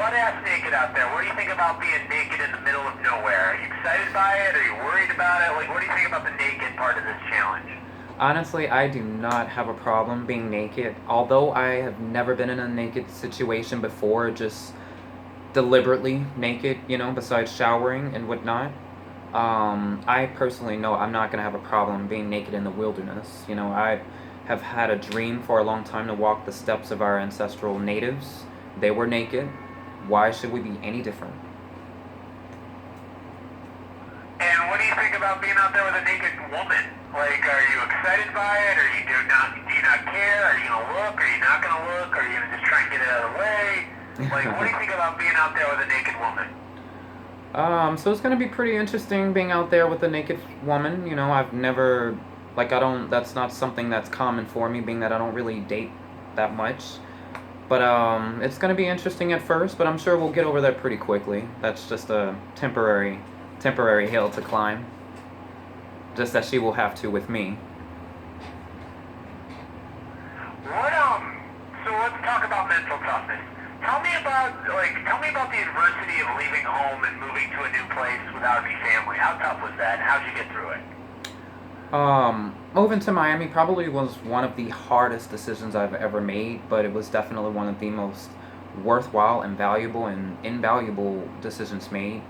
butt-ass naked out there. What do you think about being naked in the middle of nowhere? Are you excited by it? Are you worried about it? Like, what do you think about the naked part of this challenge? Honestly, I do not have a problem being naked. Although I have never been in a naked situation before, just deliberately naked, besides showering and whatnot. I personally know I'm not going to have a problem being naked in the wilderness. I have had a dream for a long time to walk the steps of our ancestral natives. They were naked. Why should we be any different? And what do you think about being out there with a naked woman? Like, are you excited by it, or do you not care? Are you gonna look? Are you not gonna look? Are you gonna just try and get it out of the way? Like, what do you think about being out there with a naked woman? So it's gonna be pretty interesting being out there with a naked woman. I've never, that's not something that's common for me, being that I don't really date that much. But it's gonna be interesting at first, but I'm sure we'll get over that pretty quickly. That's just a temporary hill to climb. Just as she will have to with me. So let's talk about mental toughness. Tell me about the adversity of leaving home and moving to a new place without any family. How tough was that? How'd you get through it? Moving to Miami probably was one of the hardest decisions I've ever made, but it was definitely one of the most worthwhile and valuable and invaluable decisions made.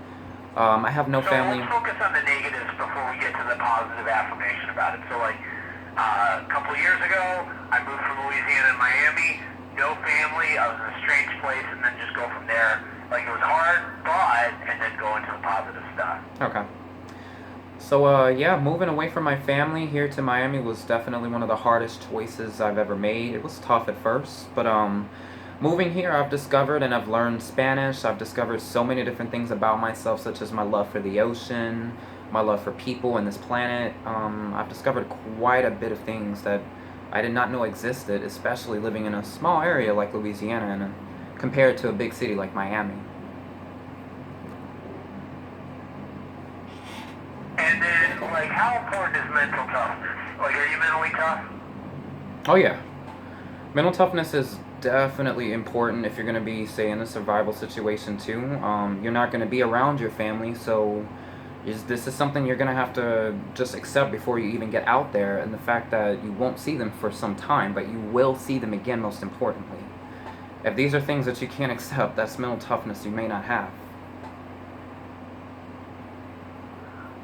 I have no family. Let's focus on the negatives before we get to the positive affirmation about it. So, a couple of years ago, I moved from Louisiana to Miami. No family. I was in a strange place, and then just go from there. It was hard, and then go into the positive stuff. Okay. So, moving away from my family here to Miami was definitely one of the hardest choices I've ever made. It was tough at first, but moving here, I've discovered and I've learned Spanish. I've discovered so many different things about myself, such as my love for the ocean, my love for people and this planet. I've discovered quite a bit of things that I did not know existed, especially living in a small area like Louisiana and compared to a big city like Miami. And then, how important is mental toughness? Are you mentally tough? Oh yeah. Mental toughness is definitely important if you're going to be, say, in a survival situation too. You're not going to be around your family, so this is something you're going to have to just accept before you even get out there, and the fact that you won't see them for some time, but you will see them again, most importantly. If these are things that you can't accept, that's mental toughness you may not have.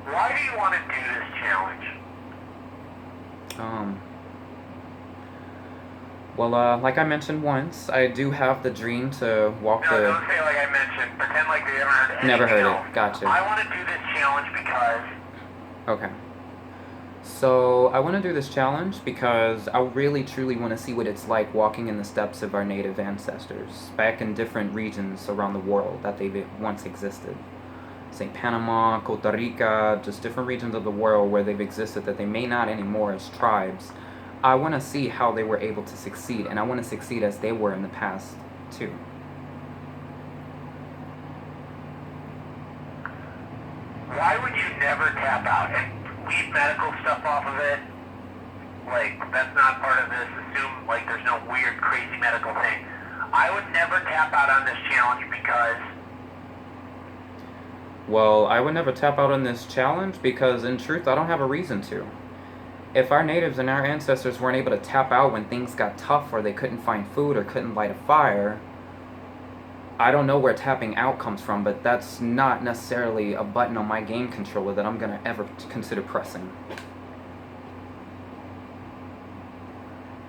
Why do you want to do this challenge? Like I mentioned once, I do have the dream to walk No, don't say like I mentioned. Pretend like they Never heard else. it. Gotcha. I want to do this challenge because... Okay. So, I want to do this challenge because I really truly want to see what it's like walking in the steps of our native ancestors back in different regions around the world that they once existed. Say Panama, Costa Rica, just different regions of the world where they've existed that they may not anymore as tribes. I want to see how they were able to succeed, and I want to succeed as they were in the past, too. Why would you never tap out and leave medical stuff off of it? That's not part of this. Assume, there's no weird, crazy medical thing. I would never tap out on this challenge because... Well, I would never tap out on this challenge because, in truth, I don't have a reason to. If our natives and our ancestors weren't able to tap out when things got tough or they couldn't find food or couldn't light a fire, I don't know where tapping out comes from, but that's not necessarily a button on my game controller that I'm going to ever consider pressing.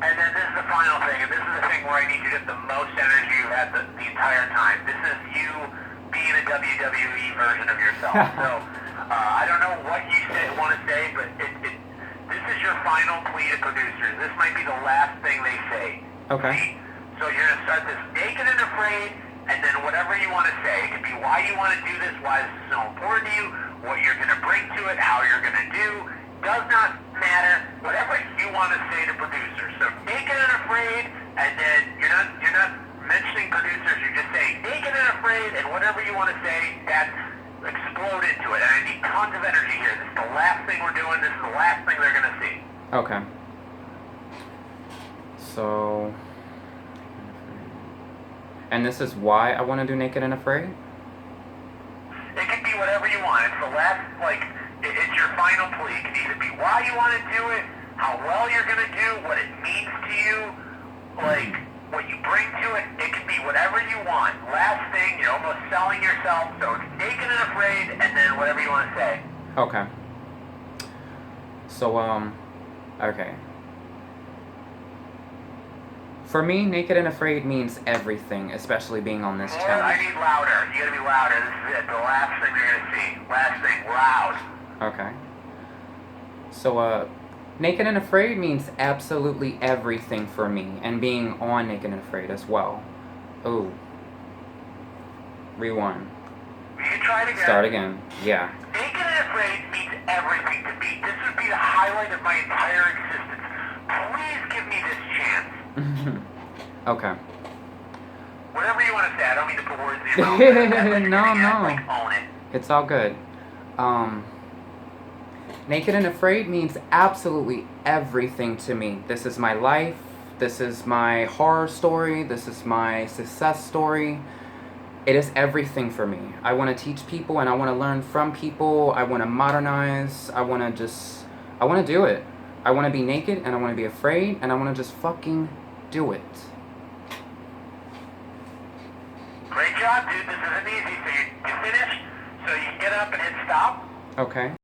And then this is the final thing, and this is the thing where I need you to get the most energy you've had the entire time. This is you being a WWE version of yourself. So, I don't know what you want to say, but this is your final plea to producers. This might be the last thing they say. Okay. So you're going to start this naked and afraid, and then whatever you want to say. It could be why you want to do this, why this is so important to you, what you're going to bring to it, how you're going to do. Does not matter. Whatever you want to say to producers. So naked and afraid, and then you're not mentioning producers. You're just saying naked and afraid, and whatever you want to say, that's explode into it. And I need tons of energy here. This is the last thing we're doing. This is the last thing they're going to see. Okay. So... And this is why I want to do Naked and Afraid? It can be whatever you want. It's the last, it's your final plea. It can either be why you want to do it, how well you're going to do, what it means to you, what you bring to it. It can be whatever you want. Last thing, you're almost selling yourself, so it's Naked and Afraid, and then whatever you want to say. Okay. So, okay. For me, Naked and Afraid means everything, especially being on this Lord, challenge. I need louder. You gotta be louder. This is it. The last thing you're gonna see. Last thing. Loud. Okay. So, Naked and Afraid means absolutely everything for me, and being on Naked and Afraid as well. Ooh. Rewind. You can try it again. Start again. Yeah. Naked and Afraid means everything to me. This would be the highlight of my entire existence. Please give me this chance. Okay. Whatever you want to say. I don't mean to put words in your mouth. No. Own it. It's all good. Naked and Afraid means absolutely everything to me. This is my life. This is my horror story. This is my success story. It is everything for me. I want to teach people and I want to learn from people. I want to modernize. I want to do it. I want to be naked and I want to be afraid and I want to just fucking do it. Great job, dude. This isn't easy. So you finished. So you can get up and hit stop. Okay.